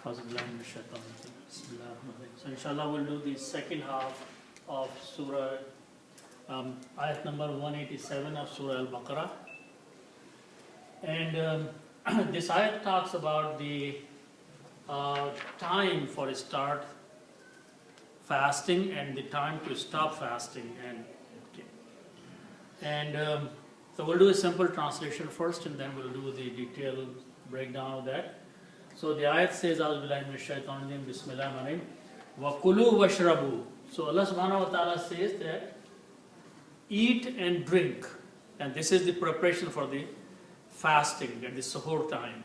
So inshallah we'll do the second half of Surah, ayat number 187 of Surah Al-Baqarah. And this ayat talks about the time for start fasting and the time to stop fasting. So we'll do a simple translation first and then we'll do the detailed breakdown of that. So the ayat says, Bismillahir-Rahmanir-Rahim, wa kulu washrabu. So Allah subhanahu wa ta'ala says that eat and drink. And this is the preparation for the fasting at the suhoor time.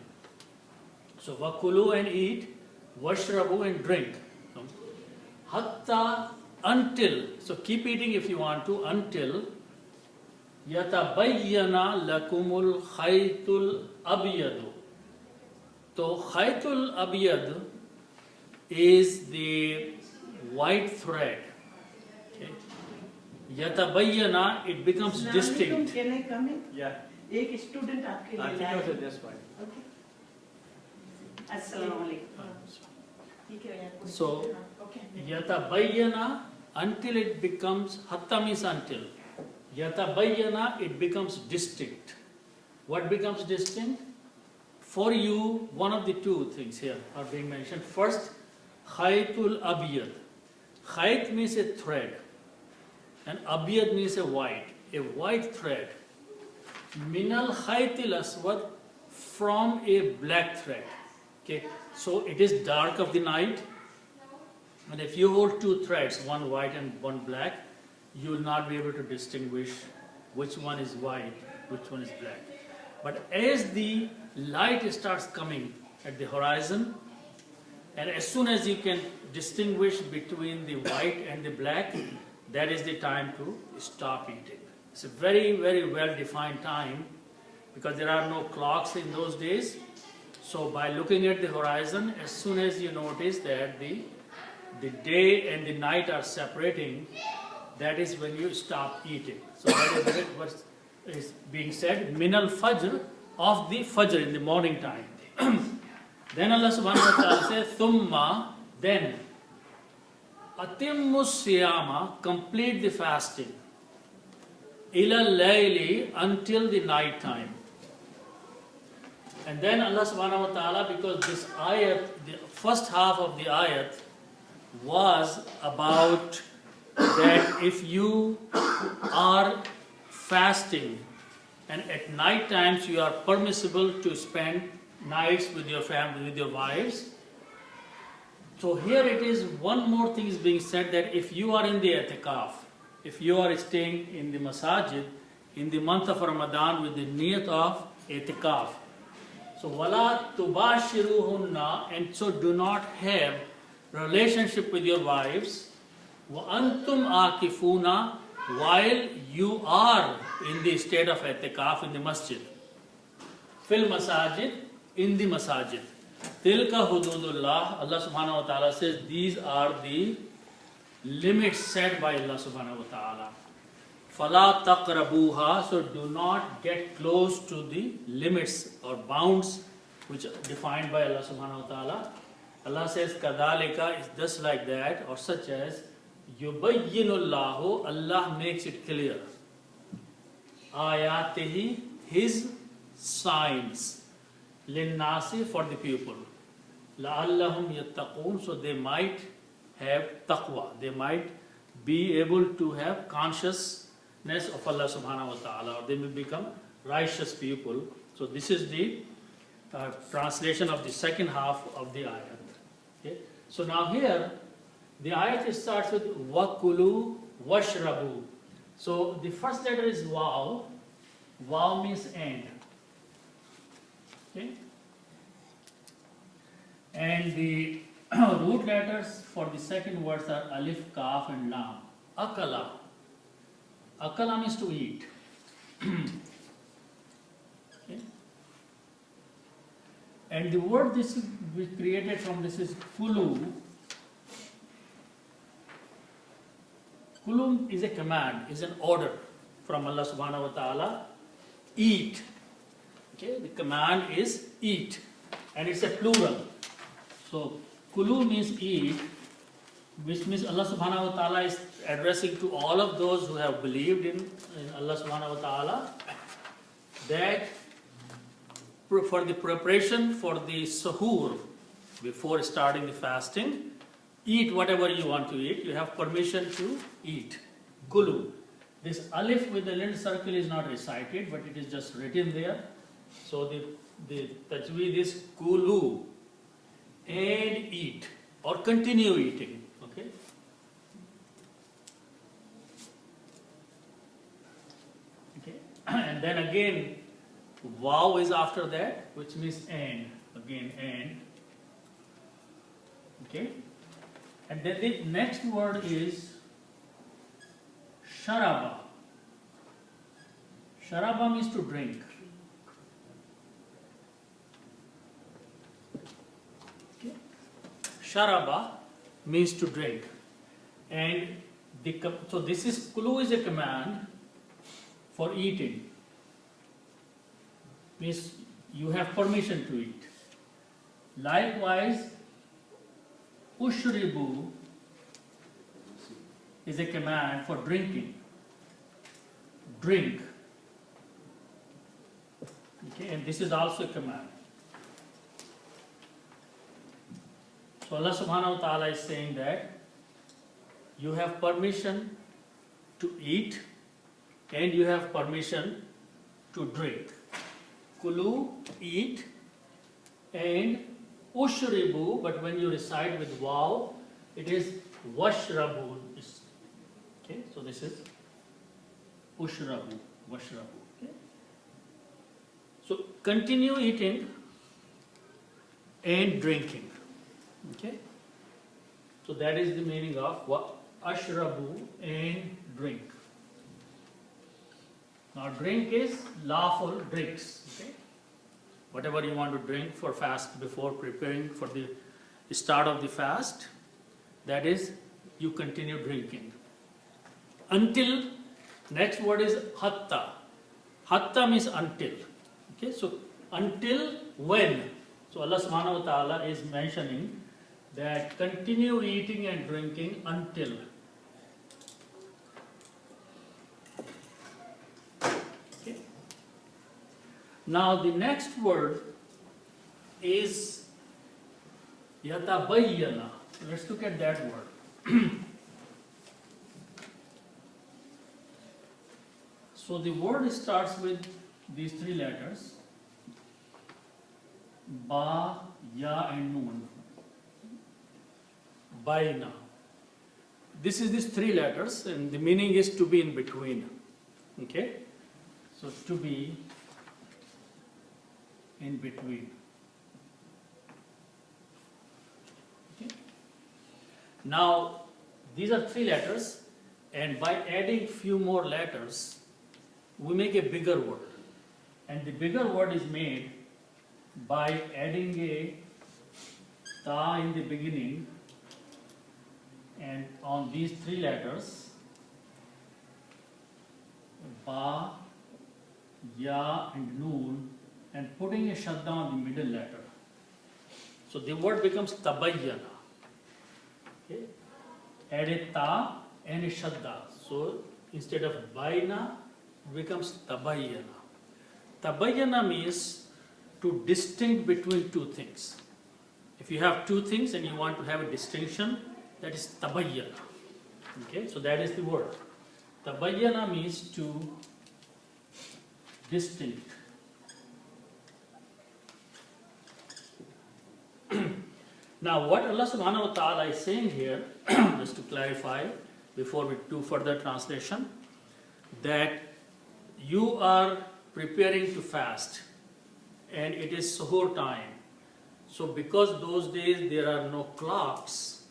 So wa kulu and eat, washrabu and drink. Hatta, until, so keep eating if you want to, until yatabayyana lakumul khaytul abyadu. So khaytul abyad is the white thread. Okay. Yatabayyana, it becomes distinct. Can I come in? Yeah. एक student आपके लिए I think also that's fine. Okay. Assalamu alaikum. So yatabayyana, until it becomes, hatta means until. Yatabayyana, it becomes distinct. What becomes distinct? For you, one of the two things here are being mentioned. First, khaytul abyad. Khayt means a thread, and abyad means a white thread. Minal khaytil aswad, from a black thread. Okay, so it is dark of the night, and if you hold two threads, one white and one black, you will not be able to distinguish which one is white, which one is black. But as the light starts coming at the horizon, and as soon as you can distinguish between the white and the black, that is the time to stop eating. It's a very, very well-defined time because there are no clocks in those days. So by looking at the horizon, as soon as you notice that the day and the night are separating, that is when you stop eating. So that is what is being said, minal fajr, of the fajr, in the morning time. Then Allah subhanahu wa ta'ala says, thumma, then, atimmu siyama, complete the fasting, ila layli, until the night time. And then Allah subhanahu wa ta'ala, because this ayat, the first half of the ayat was about that if you are fasting and at night times you are permissible to spend nights with your family, with your wives. So here it is, one more thing is being said, that if you are in the i'tikaf, if you are staying in the masajid in the month of Ramadan with the niyat of i'tikaf, so wala tubashiruhunna, and so do not have relationship with your wives, wa antum akifuna, while you are in the state of i'tikaf in the masjid. Fil masajid, in the masajid. Tilka hududullah, Allah subhanahu wa ta'ala says, these are the limits set by Allah subhanahu wa ta'ala. Fala taqrabuha, so do not get close to the limits or bounds which are defined by Allah subhanahu wa ta'ala. Allah says, kadhalika, is just like that, or such as, yubayyinullahu, Allah makes it clear. Ayatihi, His signs. Linnasi, for the people. La'allahum yattaqoon, so they might have taqwa. They might be able to have consciousness of Allah subhanahu wa ta'ala, or they will become righteous people. So this is the translation of the second half of the ayat. Okay? So now here, the ayat starts with wakulu washrabu. So the first letter is waw. Waw means and. Okay? And the root letters for the second words are alif, kaf and lam. Akala. Akala means to eat. Okay? And the word this is created from this is kulu. Kulu is a command, is an order from Allah subhanahu wa ta'ala. Eat. Okay, the command is eat. And it's a plural. So kulu means eat, which means Allah subhanahu wa ta'ala is addressing to all of those who have believed in Allah subhanahu wa ta'ala, that for the preparation for the suhoor, before starting the fasting, eat whatever you want to eat. You have permission to eat. Kulu. This alif with the lint circle is not recited, but it is just written there. So the tajweed is kulu, and eat or continue eating. Okay. Okay. And then again, waw is after that, which means and. Again, and. Okay. And then the next word is sharaba. Sharaba means to drink. Okay. Sharaba means to drink. And so this is, kulu is a command for eating. Means you have permission to eat. Likewise, ushribu is a command for drinking. Drink. Okay, and this is also a command. So Allah subhanahu wa ta'ala is saying that you have permission to eat and you have permission to drink. Kulu, eat, and ushribu, but when you recite with waw, it is washrabu. Okay, so this is ushrabu, washrabu. Okay. So continue eating and drinking. Okay. So that is the meaning of ashrabu, and drink. Now drink is lawful drinks. Okay. Whatever you want to drink for fast, before preparing for the start of the fast, that is, you continue drinking. Until, next word is hatta. Hatta means until. Okay, so until when? So Allah subhanahu wa ta'ala is mentioning that continue eating and drinking until. Okay. Now the next word is yatabayyana. Let's look at that word. So the word starts with these three letters, ba, ya and noon. Baina. This is these three letters, and the meaning is to be in between. Okay? So to be in between. Okay? Now these are three letters, and by adding few more letters, we make a bigger word. And the bigger word is made by adding a ta in the beginning, and on these three letters, ba, ya and noon, and putting a shadda on the middle letter. So the word becomes tabayyana. Okay? Add a ta and a shadda. So instead of baina, it becomes tabayyana. Tabayyana means to distinct between two things. If you have two things and you want to have a distinction, that is tabayyana. Okay, so that is the word. Tabayyana means to distinct. Now what Allah subhanahu wa ta'ala is saying here, just to clarify before we do further translation, that you are preparing to fast and it is suhoor time. So because those days there are no clocks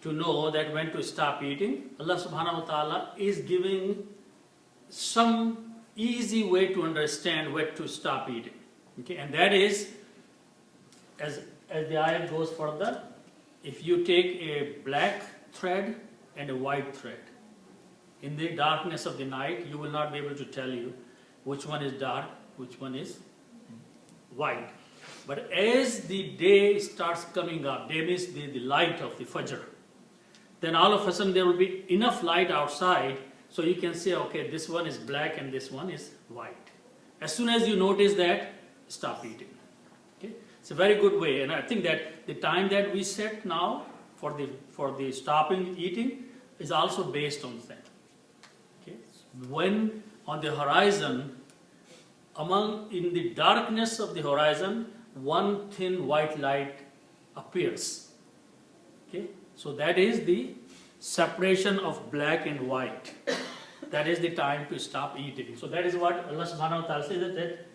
to know that when to stop eating, Allah subhanahu wa ta'ala is giving some easy way to understand when to stop eating. Okay, and that is, as the ayat goes further, if you take a black thread and a white thread, in the darkness of the night, you will not be able to tell you which one is dark, which one is white. But as the day starts coming up, day means the light of the Fajr, then all of a sudden there will be enough light outside so you can say, okay, this one is black and this one is white. As soon as you notice that, stop eating. Okay? It's a very good way, and I think that the time that we set now for the stopping eating is also based on that. Okay? When on the horizon, in the darkness of the horizon, one thin white light appears. Okay? So that is the separation of black and white. That is the time to stop eating. So that is what Allah subhanahu wa ta'ala says, that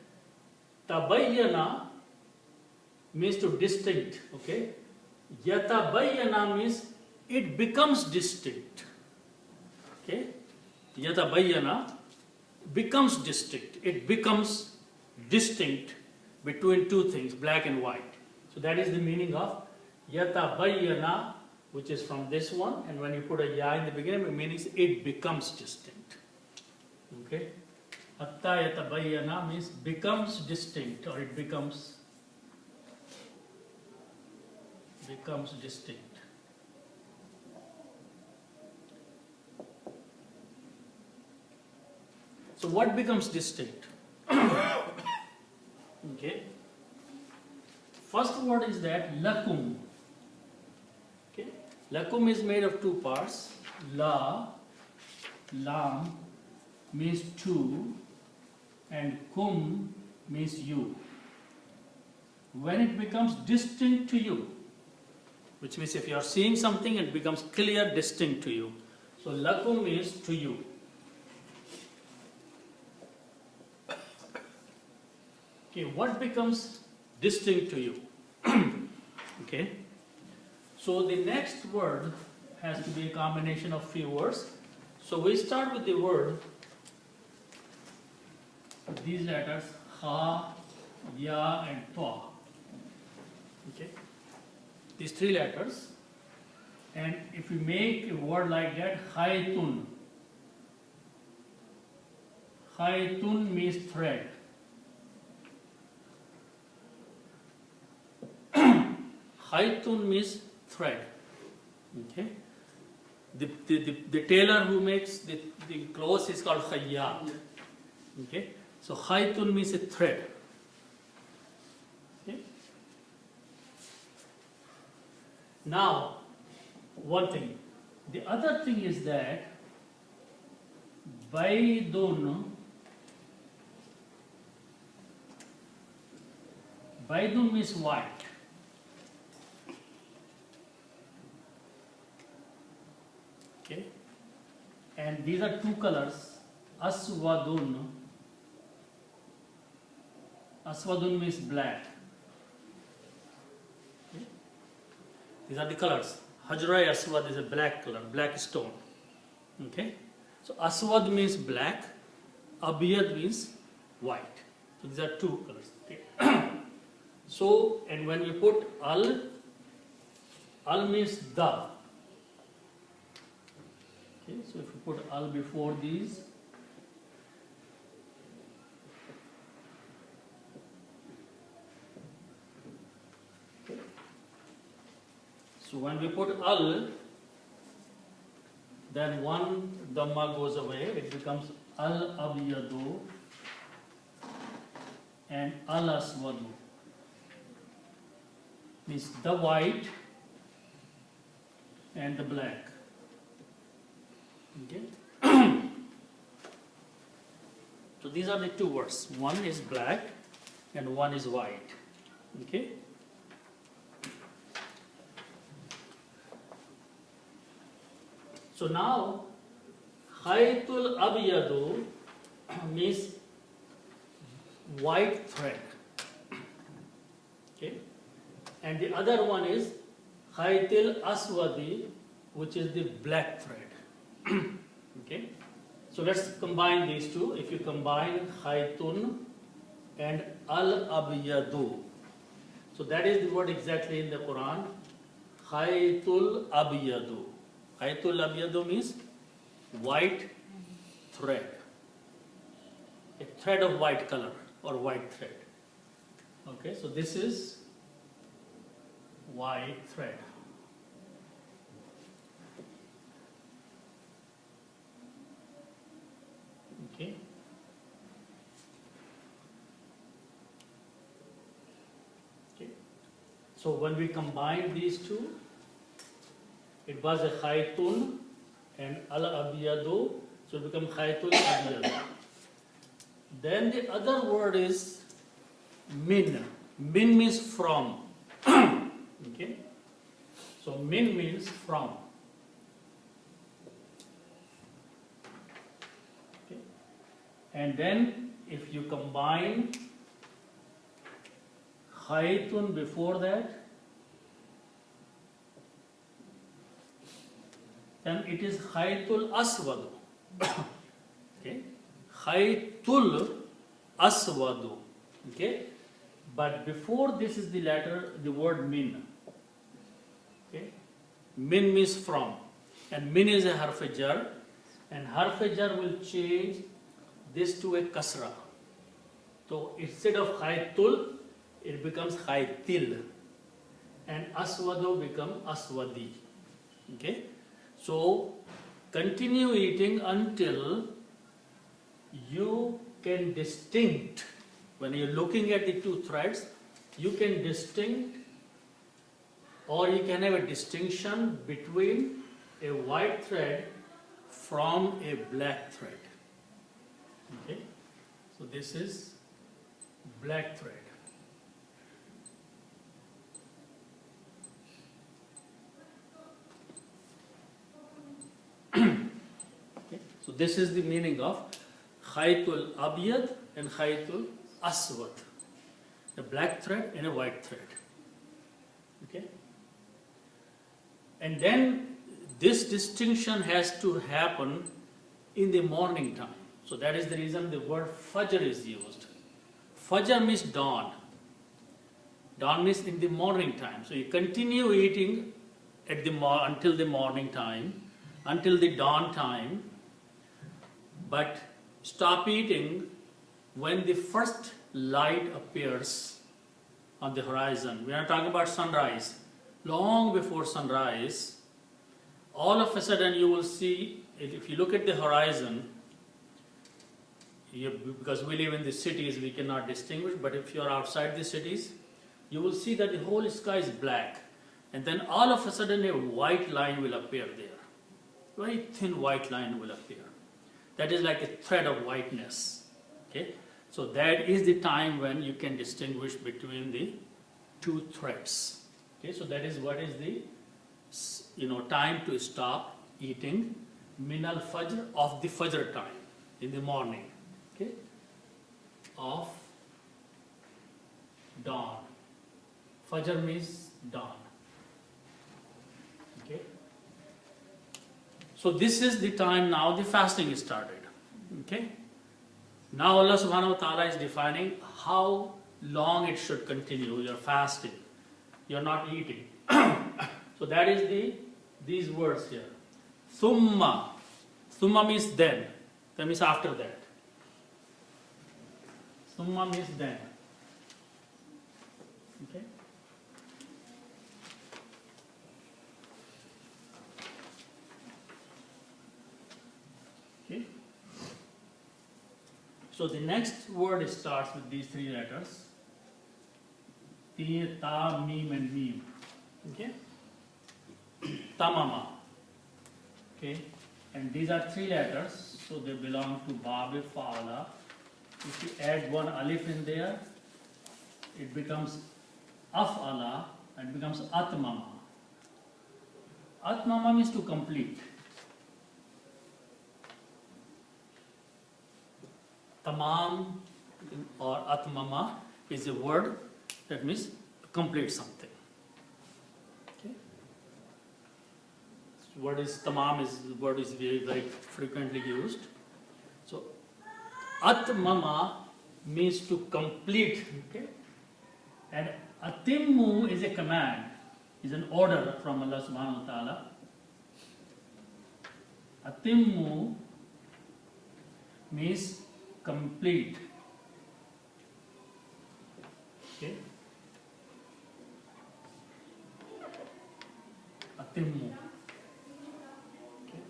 tabayyana means to distinct. Okay? Yatabayyana means it becomes distinct. Okay? Yatabayyana becomes distinct. It becomes distinct between two things, black and white. So that is the meaning of yatabayyana, which is from this one, and when you put a ya in the beginning, it means it becomes distinct. Okay? Hatta yatabayyana means becomes distinct, or it becomes distinct. So what becomes distinct? Okay. First word is that lakum. Okay. Lakum is made of two parts. La, lam means two, and kum means you. When it becomes distinct to you, which means if you are seeing something, it becomes clear, distinct to you. So lakum means to you. Okay, what becomes distinct to you? Okay, so the next word has to be a combination of few words. So we start with the word, these letters, ha, ya, and ta. Okay, these three letters, and if we make a word like that, khaytun. Khaytun means thread. Khaytun means thread. Okay. The tailor who makes the clothes is called khayyat. Okay. So khaytun means a thread. Okay. Now, one thing. The other thing is that baydun means white. Okay, and these are two colors. Aswadun. Aswadun means black. Okay. These are the colors. Hajra aswad is a black color, black stone. Okay, so aswad means black, abiyad means white. So these are two colors. Okay. So, and when we put al means the. Okay, so if you put al before these, okay. So when we put al, then one dhamma goes away, it becomes al abiyadu and al aswadu, means the white and the black. Okay. So these are the two words. One is black and one is white. Okay. So now, khaytul abyadu means white thread. Okay. And the other one is khaytul aswadi, which is the black thread. Okay, so let's combine these two. If you combine khaytun and al-abyadu, so that is the word exactly in the Quran, khaytul abyadu. Khaytul abyadu means white thread, a thread of white color or white thread. Okay, so this is white thread. Okay. Okay. So when we combine these two, it was a khaytun and al-abiyadu, so it become khaytul abiyad. Then the other word is min. Min means from. Okay. So min means from. Okay. And then if you combine khaytun before that, then it is khaytul aswadu. Okay. Khaytul aswadu. Okay. But before this is the letter, the word min. Okay. Min means from. And min is a harf jar. And harf jar will change this to a kasra. So instead of khaytul, it becomes khaytil. And aswadu become aswadi. Okay. So continue eating until you can distinct. When you're looking at the two threads, you can distinct, or you can have a distinction between a white thread from a black thread. Okay, so this is black thread. Okay, so this is the meaning of khaytul abiyad and khaytul aswad, a black thread and a white thread. Okay, and then this distinction has to happen in the morning time. So that is the reason the word fajr is used. Fajr means dawn. Dawn means in the morning time. So you continue eating at the until the morning time, until the dawn time, but stop eating when the first light appears on the horizon. We are talking about sunrise. Long before sunrise, all of a sudden you will see, if you look at the horizon, because we live in the cities, we cannot distinguish, but if you are outside the cities, you will see that the whole sky is black. And then all of a sudden a white line will appear there. Very thin white line will appear. That is like a thread of whiteness. Okay? So that is the time when you can distinguish between the two threads. Okay? So that is what is the time to stop eating min al fajr, of the fajr time in the morning. Okay? Of dawn. Fajr means dawn. Okay? So this is the time now the fasting is started. Okay? Now Allah subhanahu wa ta'ala is defining how long it should continue. You're fasting. You're not eating. So that is these words here. Thumma. Thumma means then. That means after that. Thumma means then. Okay? Okay? So the next word starts with these three letters. Ti, ta, mim and mim. Okay? Tamama. Okay? And these are three letters, so they belong to Bab Fa'ala. If you add one alif in there, it becomes Af'ala and becomes Atmama. Atmama means to complete. Tamam or Atmama is a word that means to complete something. Okay? Word is tamam is the word is very, very frequently used. So Atmama means to complete. Okay? And Atimmu is a command, is an order from Allah subhanahu wa ta'ala. Atimmu means complete. Okay. Atimmu. Okay.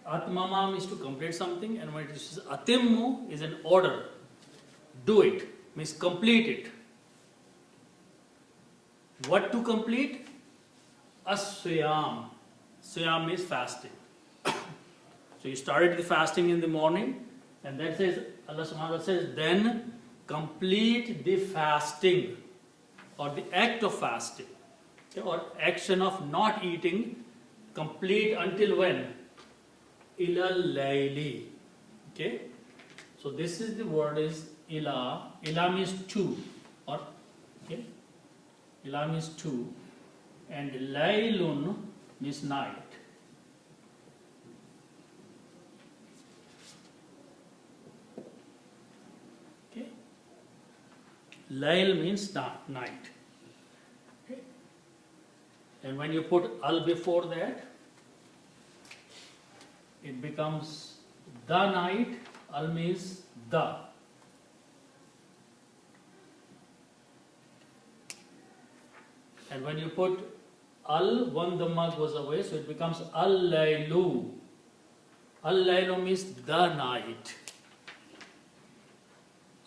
Atmama means to complete something, and when it is atimmu is an order. Do it means complete it. What to complete? As-siyam. Siyam means fasting. So you started the fasting in the morning, and then says Allah subhanahu wa ta'ala says, then complete the fasting or the act of fasting, okay, or action of not eating, complete until when? Ila layli. Okay. So this is the word is ila. Ila means to, or okay. Ila means to, and laylun means night. Okay. Layl means night. Okay. And when you put al before that, it becomes the night. Al means the. And when you put al, one dhamma goes away, so it becomes al-laylu. Al-laylu means the night.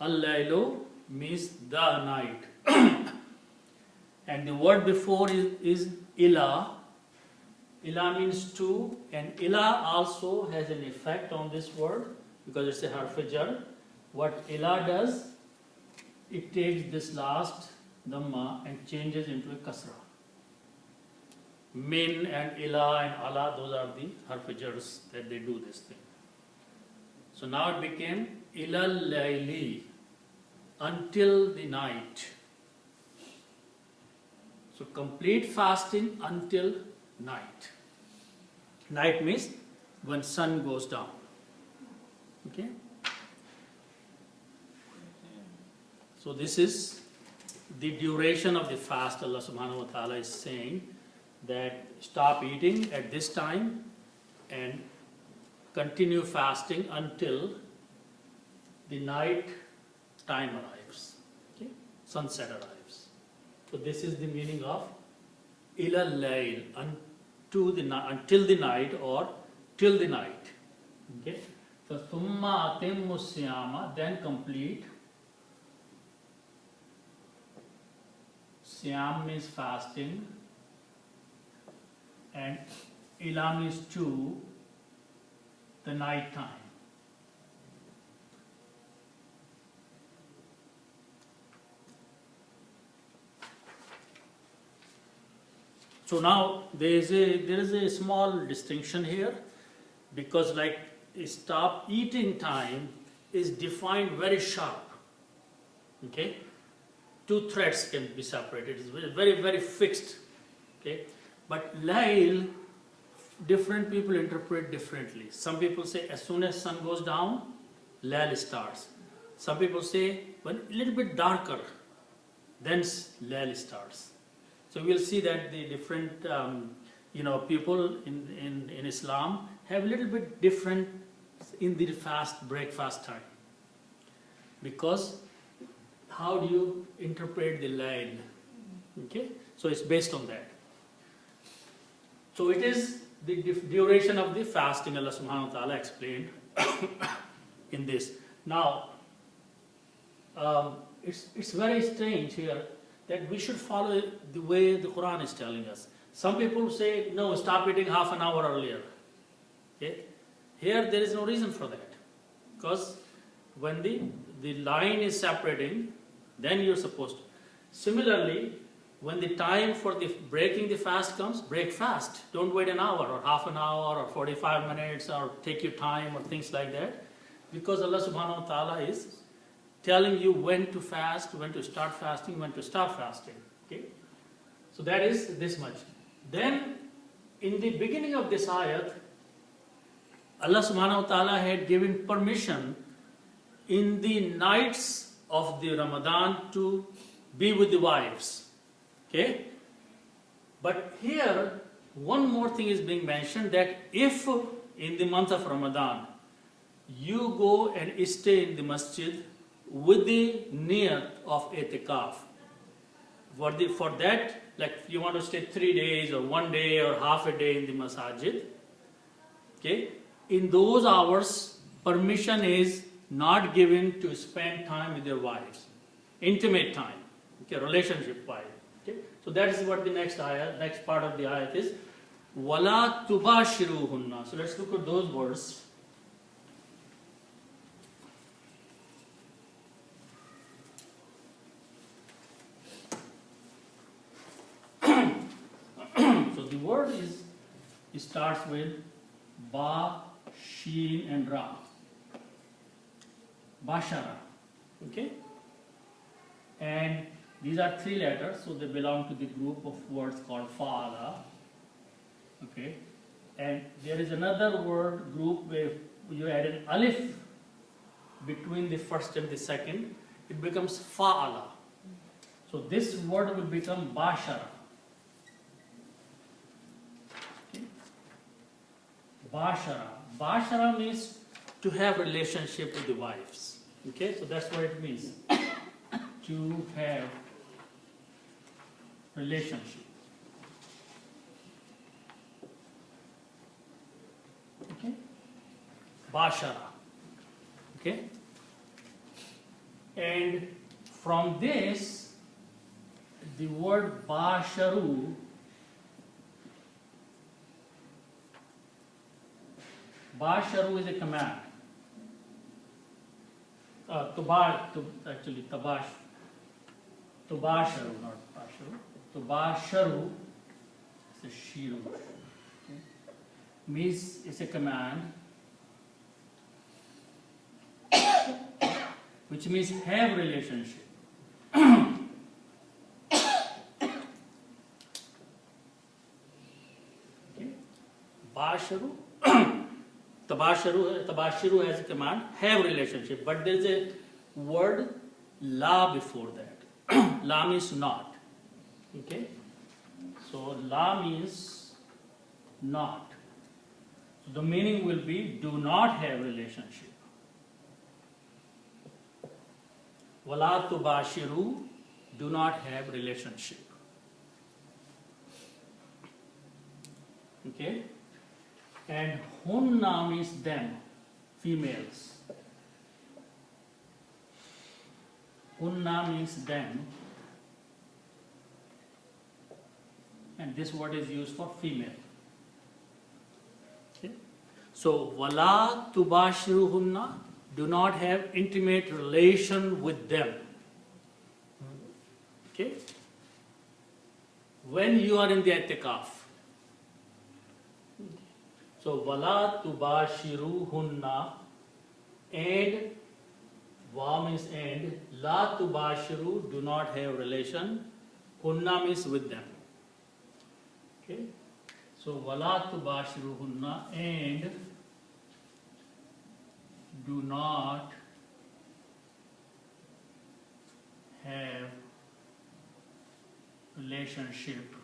Al-laylu means the night. And the word before is ila. Ila means to, and ila also has an effect on this word because it's a harf jar. What ila does, it takes this last dhamma and changes into a kasra. Min and ila and ala, those are the harf jars that they do this thing. So now it became ila layli, until the night. So complete fasting until night. Night means when sun goes down. Okay. So this is the duration of the fast. Allah subhanahu wa ta'ala is saying that stop eating at this time and continue fasting until the night time arrives. Okay? Sunset arrives. So this is the meaning of ila layl, until the night or till the night. Okay? So thumma atimmu siyama, then complete. Siyam means fasting, and ila means to the night time. So now there is a small distinction here, because like stop eating time is defined very sharp. Okay, two threads can be separated. It's very, very fixed. Okay, but layl, different people interpret differently. Some people say as soon as sun goes down, layl starts. Some people say when a little bit darker, then layl starts. So we'll see that the different people in Islam have a little bit different in the breakfast time. Because how do you interpret the layl? Okay, so it's based on that. So it is the duration of the fasting Allah subhanahu wa ta'ala explained in this. Now, it's very strange here that we should follow the way the Quran is telling us. Some people say, no, stop eating half an hour earlier. Okay? Here there is no reason for that. Because when the line is separating, then you're supposed to. Similarly, when the time for the breaking the fast comes, break fast. Don't wait an hour or half an hour or 45 minutes or take your time or things like that. Because Allah subhanahu wa ta'ala is telling you when to fast, when to start fasting, when to stop fasting. Okay? So that is this much. Then, in the beginning of this ayat, Allah subhanahu wa ta'ala had given permission in the nights of the Ramadan to be with the wives. Okay? But here, one more thing is being mentioned, that if in the month of Ramadan, you go and stay in the masjid with the niyat of itikaf. For that, like you want to stay 3 days or 1 day or half a day in the masajid, okay, in those hours, permission is not given to spend time with your wives, intimate time, okay, relationship wise. Okay, so that is what the next part of the ayat is. Wala tubashiruhunna. So let's look at those words. So the word it starts with ba, sheen, and ra. Bashara. Okay? And these are 3 letters, so they belong to the group of words called fa'ala. Okay? And there is another word group where you add an alif between the first and the second, it becomes fa'ala. So this word will become bashara. Okay? Bashara. Bashara means to have relationship with the wives. Okay, so that's what it means. To have relationship. Okay? Bashara. Okay? And from this, the word basharu, basharu is a command. Tubasharu, not basharu. Tubasharu is a shiru. Okay. Means it's a command, which means have relationship. Okay. Basharu. Tabashiru has a command, have relationship, but there is a word la before that. La means not. Okay? So la means not. So the meaning will be do not have relationship. Wala tubashiru, do not have relationship. Okay? And hunna means them, females. Hunna means them. And this word is used for female. Okay? So, wala tubashiruhunna, do not have intimate relation with them. Okay? When you are in the i'tikaf. So, wala tubashiruhunna, and wa means and, la tubashiru, do not have relation, hunna means with them. Okay? So, wala tubashiruhunna, and do not have relationship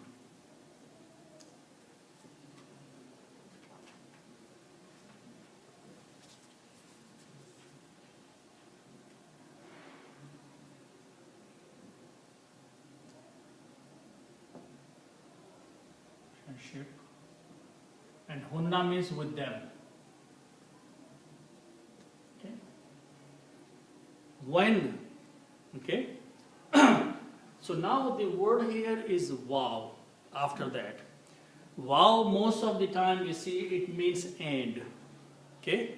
and hunna means with them. Okay? When? Okay? So now the word here is wow after that. Wow, most of the time you see it means and. Okay?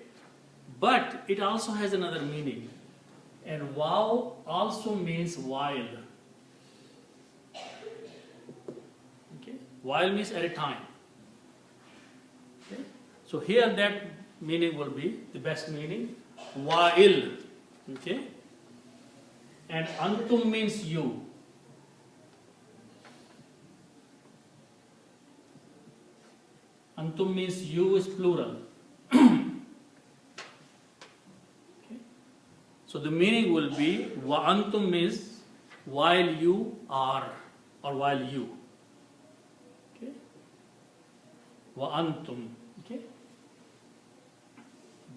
But it also has another meaning. And wow also means while. Okay? While means at a time. Okay? So here that meaning will be the best meaning. While. Okay? And antum means you. Antum means you is plural. Okay? So the meaning will be wa antum means while you are or while you. Okay? Wa antum. Okay?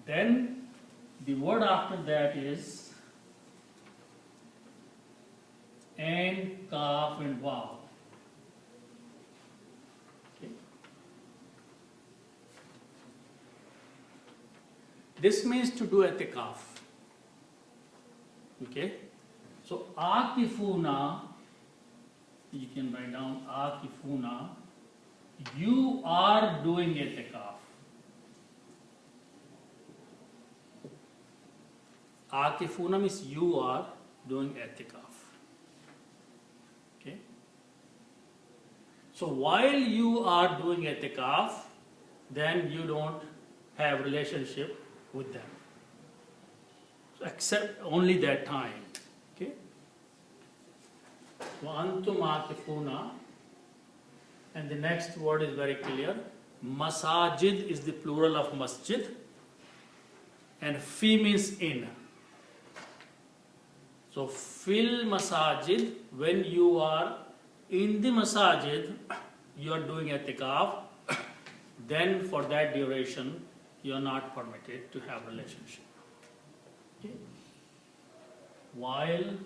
Then the word after that is Ain, Kaf and Waw. Okay. This means to do i'tikaf. Okay. So akifuna, you can write down akifuna, you are doing i'tikaf. Akifuna means you are doing i'tikaf. Okay. So while you are doing i'tikaf, then you don't have relationship with them. So except only that time. Okay. وَأَنْتُمْ عَاكِفُونَ, and the next word is very clear. Masajid is the plural of masjid, and fi means in. So fil masajid, when you are in the masajid, you are doing i'tikaf, then for that duration you are not permitted to have relationship. Okay. While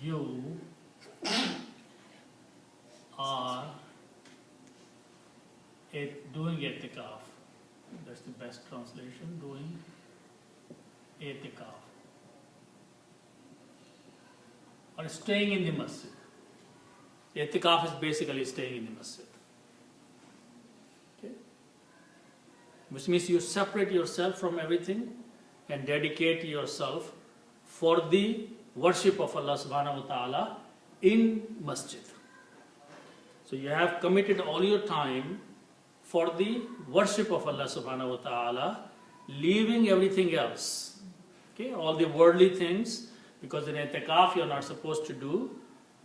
you are doing i'tikaf, that's the best translation, doing i'tikaf, or staying in the masjid. I'tikaf is basically staying in the masjid. Okay. Which means you separate yourself from everything and dedicate yourself for the worship of Allah subhanahu wa ta'ala in masjid. So you have committed all your time for the worship of Allah subhanahu wa ta'ala, leaving everything else. Okay, all the worldly things, because in i'tikaf you are not supposed to do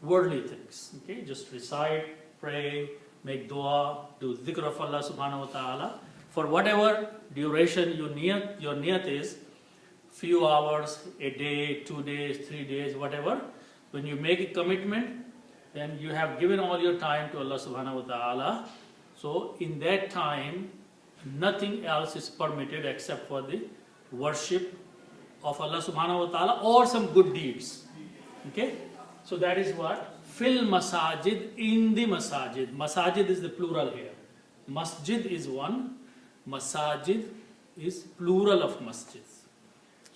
worldly things. Okay, just recite, pray, make dua, do dhikr of Allah subhanahu wa ta'ala. For whatever duration your niyat is, few hours, a day, 2 days, 3 days, whatever, when you make a commitment, then you have given all your time to Allah subhanahu wa ta'ala. So in that time, nothing else is permitted except for the worship of Allah subhanahu wa ta'ala or some good deeds. Okay? So that is what? Fil masajid, in the masajid. Masajid is the plural here. Masjid is one. Masajid is plural of masjid.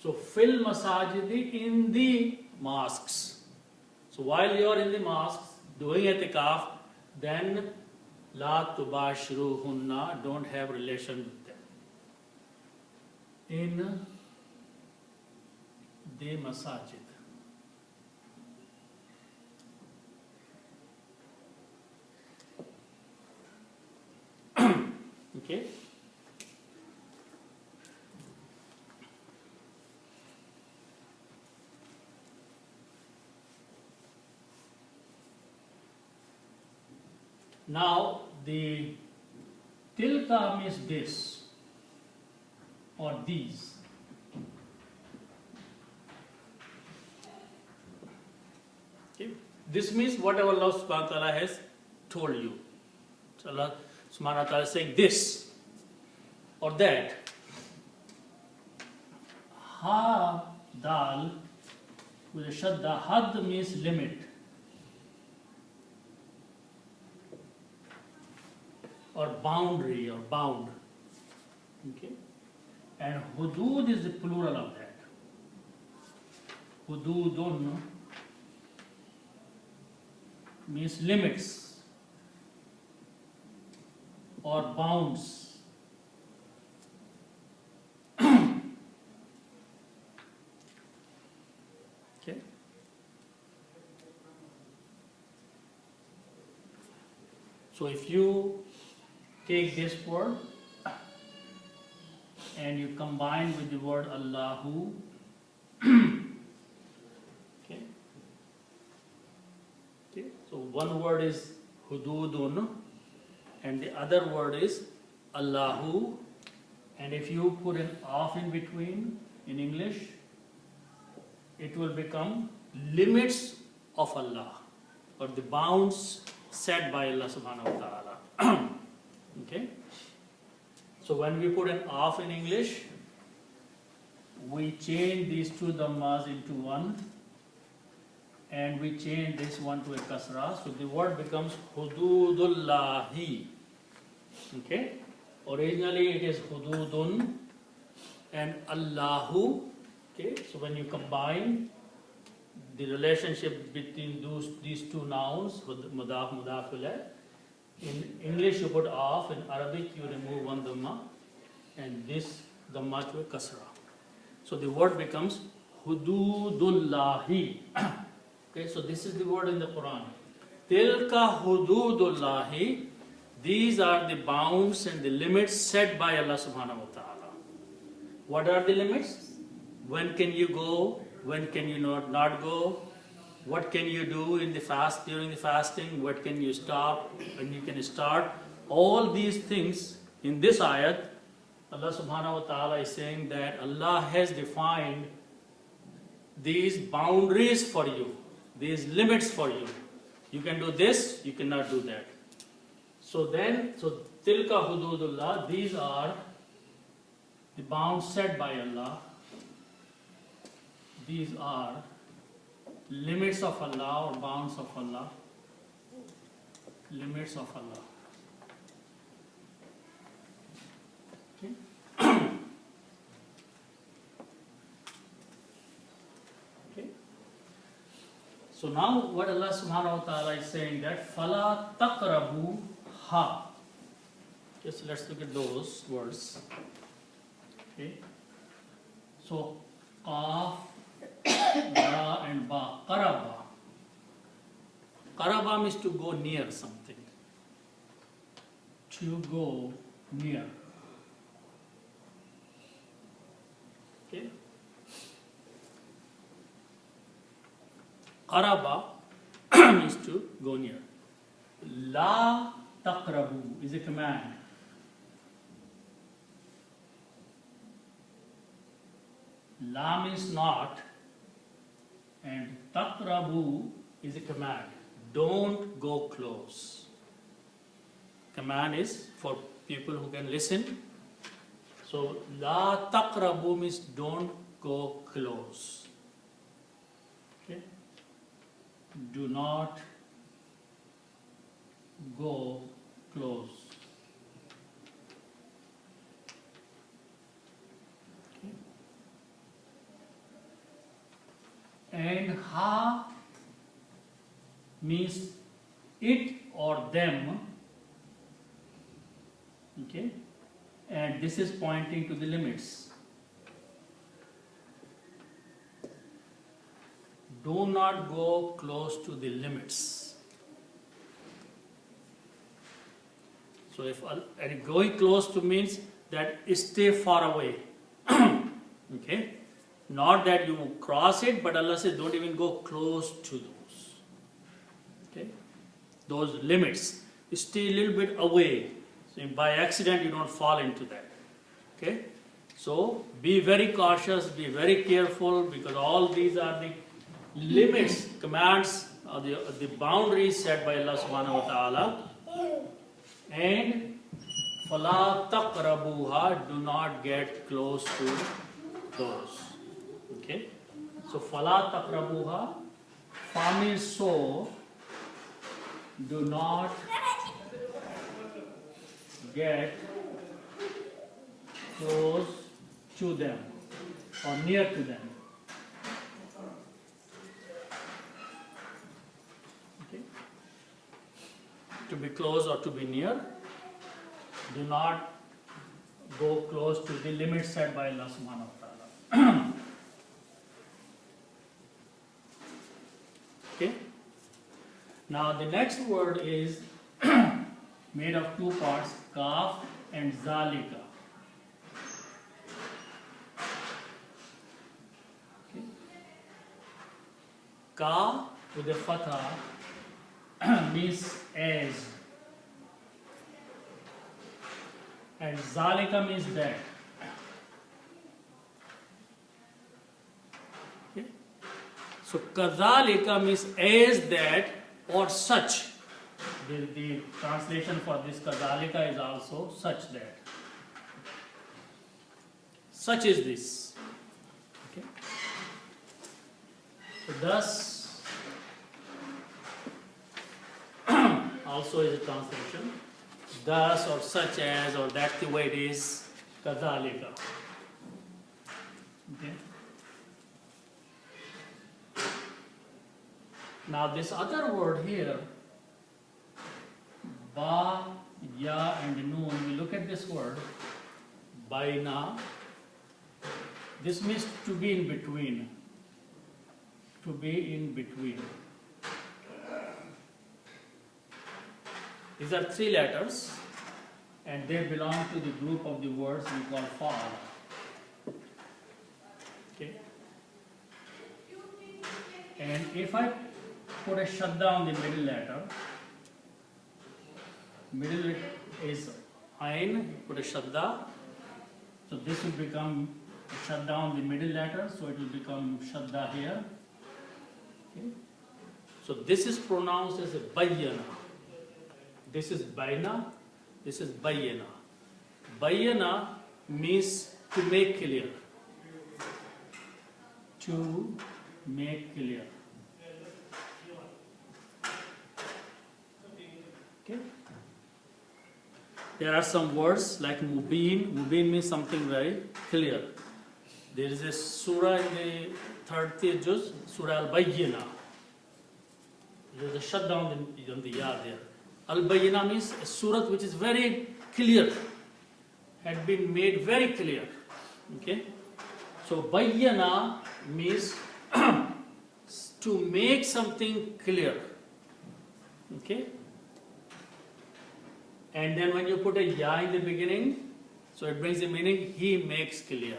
So fil masajid, in the mosques. So while you are in the mosques doing i'tikaf, then la tubashiruhunna, don't have relation with them. In the masajid. Okay. Now the tilka means this or these. Okay. This means whatever Allah subhanahu wa ta'ala has told you. So Allah subhanahu wa ta'ala is saying this or that. Ha dal with a shadda, had means limit or boundary or bound. Okay. And hudud is the plural of that. Hududun means limits or bounds. Okay. So if you take this word and you combine with the word Allahu, okay. Okay. So one word is hududun and the other word is Allahu, and if you put an off in between in English, it will become limits of Allah or the bounds set by Allah subhanahu wa ta'ala. Okay. So when we put an off in English, we change these two dhammas into one, and we change this one to a kasra, so the word becomes hududullahi. Okay? Originally it is hududun and Allahu. Okay? So when you combine the relationship between these two nouns, mudaf, mudaf ilayh, in English you put off, in Arabic you remove one dhamma, and this dhamma to a kasra. So the word becomes hududullahi. Okay, so this is the word in the Quran. Tilka hududullahi. These are the bounds and the limits set by Allah subhanahu wa ta'ala. What are the limits? When can you go? When can you not go? What can you do in the fast, during the fasting? What can you stop? When you can start? All these things in this ayat, Allah subhanahu wa ta'ala is saying that Allah has defined these boundaries for you, these limits for you. You can do this, you cannot do that. So tilka hududullah, these are the bounds set by Allah. These are limits of Allah or bounds of Allah. Limits of Allah. Okay. Okay. So now what Allah subhanahu wa ta'ala is saying that fala taqrabu ha. Just let's look at those words. Okay. So qaf, ra and ba, qaraba. Qaraba means to go near something. To go near. Okay. Qaraba means to go near. La taqrabu is a command. La means not, and taqrabu is a command. Don't go close. Command is for people who can listen. So la taqrabu means don't go close. Okay? Do not go close. Okay? And ha means it or them. Okay? And this is pointing to the limits. Do not go close to the limits. So if going close to means that stay far away. Okay? Not that you cross it, but Allah says don't even go close to those. Okay? Those limits. Stay a little bit away. So by accident you don't fall into that. Okay? So be very cautious, be very careful, because all these are the limits, commands, the boundaries set by Allah subhanahu wa ta'ala. And fala taqrabuha, do not get close to those. Okay? So fala taqrabuha, fa means so, do not get close to them or near to them. Okay? To be close or to be near, do not go close to the limits set by Allah subhanahu wa ta'ala. Okay? Now the next word is made of two parts, kaf and zalika. Okay. Ka with a fatha means as, and zalika means that. Okay. So kazalika means as that or such. The translation for this kazalika is also such that. Such is this. So thus also is a translation. Thus or such as or that's the way it is. Kadhalika. Okay. Now this other word here, ba, ya and noon, we look at this word, baina. This means to be in between. To be in between. These are three letters and they belong to the group of the words we call fa'ala. Okay. And if I put a shadda on the middle letter, middle is ain, put a shadda, so this will become a shadda on the middle letter, so it will become shadda here. Okay. So this is pronounced as a bayyana. This is baina, this is bayyana. Bayyana means to make clear. To make clear. Okay. There are some words like mubin. Mubin means something very clear. There is a surah in the 30th juz, Surah Al-Bayyina. There is a shutdown on the ya there. Al-Bayyina means a surah which is very clear, had been made very clear. Okay. So Bayyana means to make something clear. Okay. And then when you put a ya in the beginning, so it brings the meaning he makes clear.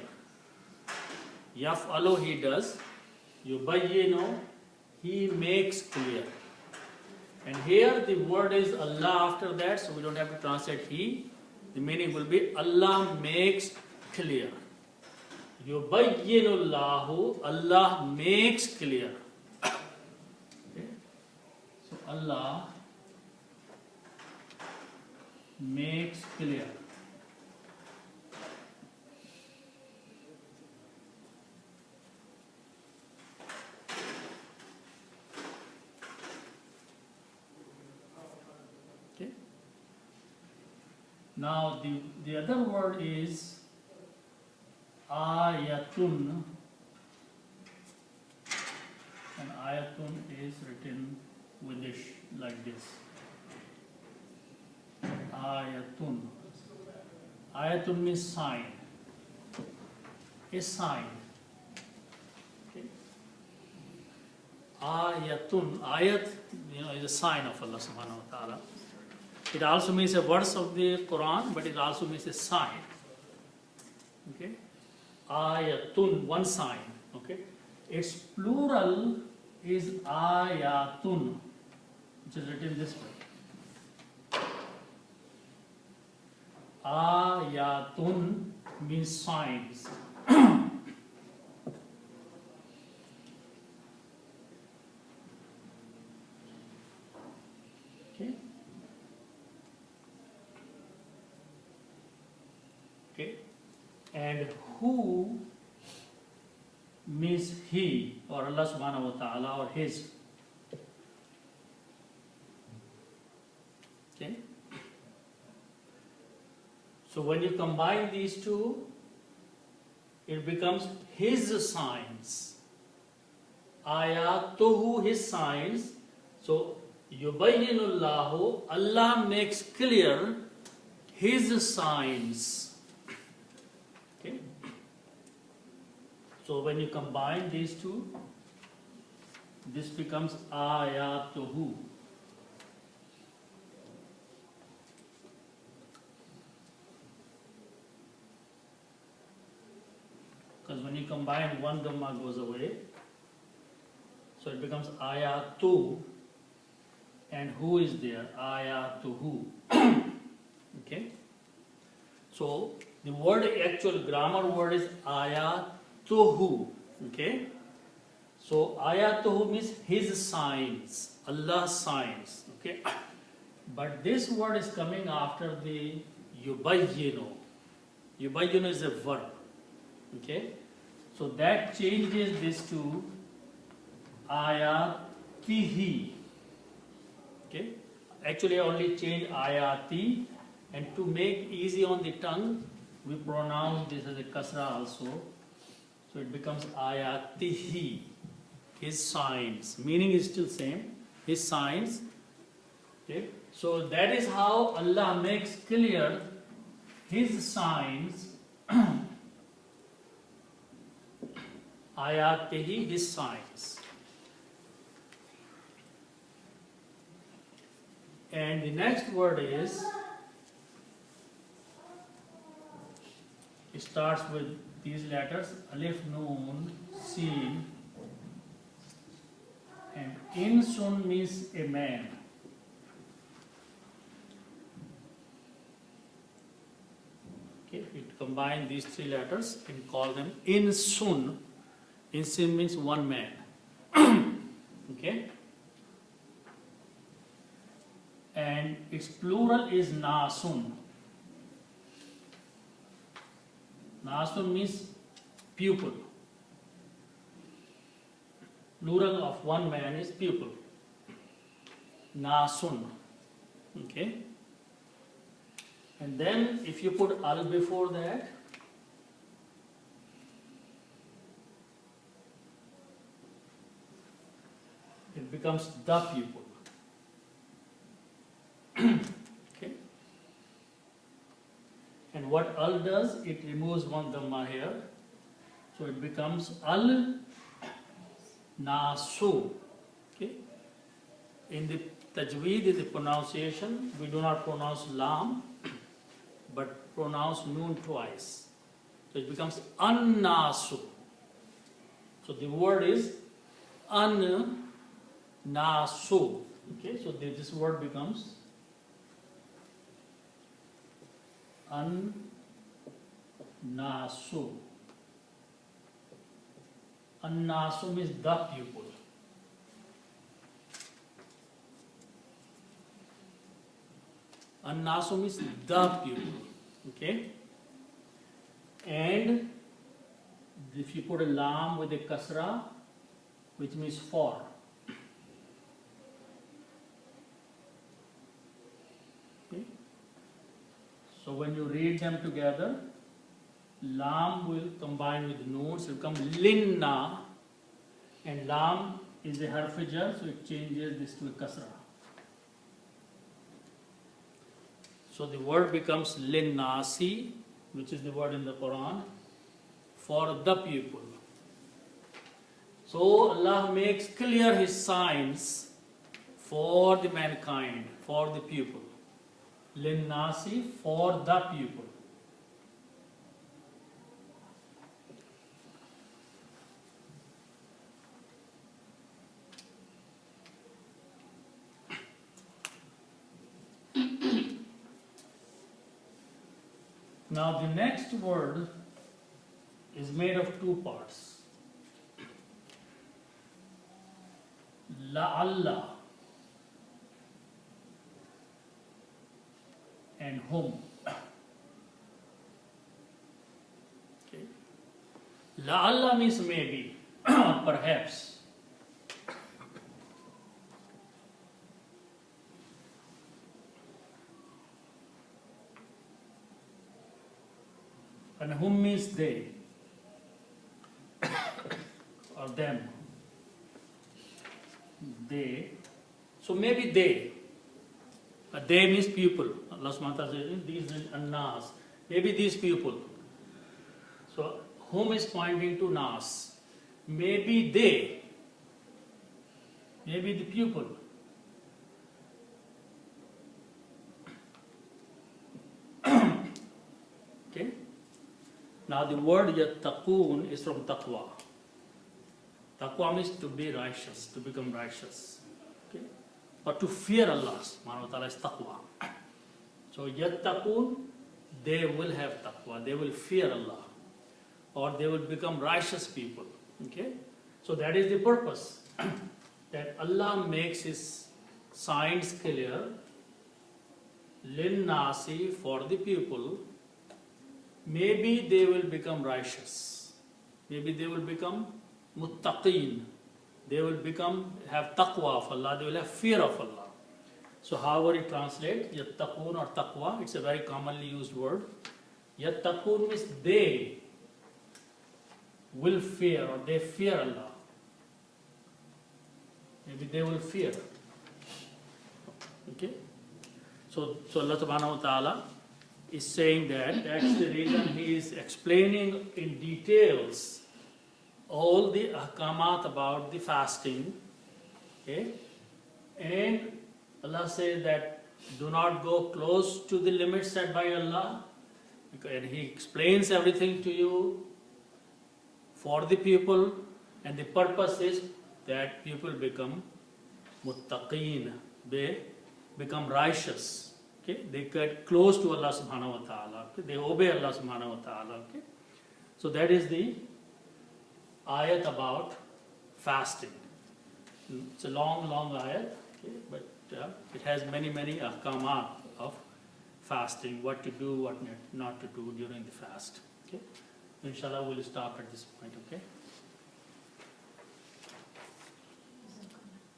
Yaf'alu, he does. Yubayyinu, he makes clear. And here the word is Allah after that, so we don't have to translate he. The meaning will be Allah makes clear. Yubayyinu Allahu, Allah makes clear. Okay. So Allah makes clear. Okay. Now the other word is ayatun, and ayatun is written with this like this. Ayatun. Ayatun means sign. A sign. Okay. Ayatun. Ayat, is a sign of Allah subhanahu wa ta'ala. It also means a verse of the Quran, but it also means a sign. Okay. Ayatun, one sign. Okay. Its plural is ayatun, which is written this way. Ayatun means signs. Okay. Okay. And who means he or Allah subhanahu wa ta'ala or his. Okay. So when you combine these two, it becomes his signs. Ayatuhu, his signs. So yubayyinullahu, Allah makes clear his signs. Okay. So when you combine these two, this becomes ayatuhu. Because when you combine, one dhamma goes away. So it becomes ayatu. And who is there? Ayatuhu. Okay. So the word, actual grammar word is ayatuhu. Okay. So ayatuhu means his signs. Allah's signs. Okay. But this word is coming after the yubayyinu. Yubayyinu is a verb. Okay, so that changes this to ayatihi. Okay, actually I only change ayati, and to make easy on the tongue, we pronounce this as a kasra also. So it becomes ayatihi. His signs. Meaning is still same. His signs. Okay. So that is how Allah makes clear His signs. Ayatihi, His signs. And the next word is, it starts with these letters, Alif, Noon, Sin, and Insun means a man. Okay, we combine these three letters and call them Insun. Insun means one man. Okay? And its plural is Nasun. Nasun means pupil. Plural of one man is pupil. Nasun. Okay? And then if you put al before that, it becomes the pupil. Okay? And what al does, it removes one dhamma here. So it becomes al nasu. Okay? In the tajweed, in the pronunciation, we do not pronounce lam, but pronounce noon twice. So it becomes an-nasu. So the word is an-nasu. Okay, so this word becomes an-nasu. An-nasu means the pupil. An-nasu means the pupil. Okay? And if you put a lam with a kasra, which means for. Okay? So when you read them together, lam will combine with noon, so it becomes linna, and lam is a harf jar, so it changes this to a kasra. So the word becomes linnasi, which is the word in the Quran, for the people. So Allah makes clear His signs for the mankind, for the people. Linnasi, for the people. Now the next word is made of two parts. La'alla and hum. Okay. La'alla means maybe, perhaps. And hum means they or them. They. So maybe they. They means people. Allah subhanahu wa ta'ala says, these are nas. Maybe these people. So hum is pointing to nas. Maybe they. Maybe the people. Okay. Now the word yattaqoon is from taqwa. Taqwa means to be righteous, to become righteous. Okay? Or to fear Allah subhanahu wa ta'ala is taqwa. So yattaqoon, they will have taqwa, they will fear Allah. Or they will become righteous people. Okay? So that is the purpose. That Allah makes His signs clear. Linnasi, for the people. Maybe they will become righteous. Maybe they will become muttaqeen. they will have taqwa of Allah, they will have fear of Allah. So however you translate yattaqun or taqwa, it's a very commonly used word. Yattaqun means they will fear, or they fear Allah. Maybe they will fear. Okay? So Allah subhanahu wa ta'ala is saying that's the reason He is explaining in details all the ahkamat about the fasting. Okay? And Allah says that do not go close to the limits set by Allah. And He explains everything to you for the people, and the purpose is that people become muttaqeen, they become righteous. Okay? They get close to Allah subhanahu wa ta'ala. Okay? They obey Allah subhanahu wa ta'ala. Okay? So that is the ayat about fasting. It's a long ayat, okay? But it has many ahkamat of fasting, what to do, what not to do during the fast. Okay? Inshallah, we'll stop at this point. Okay?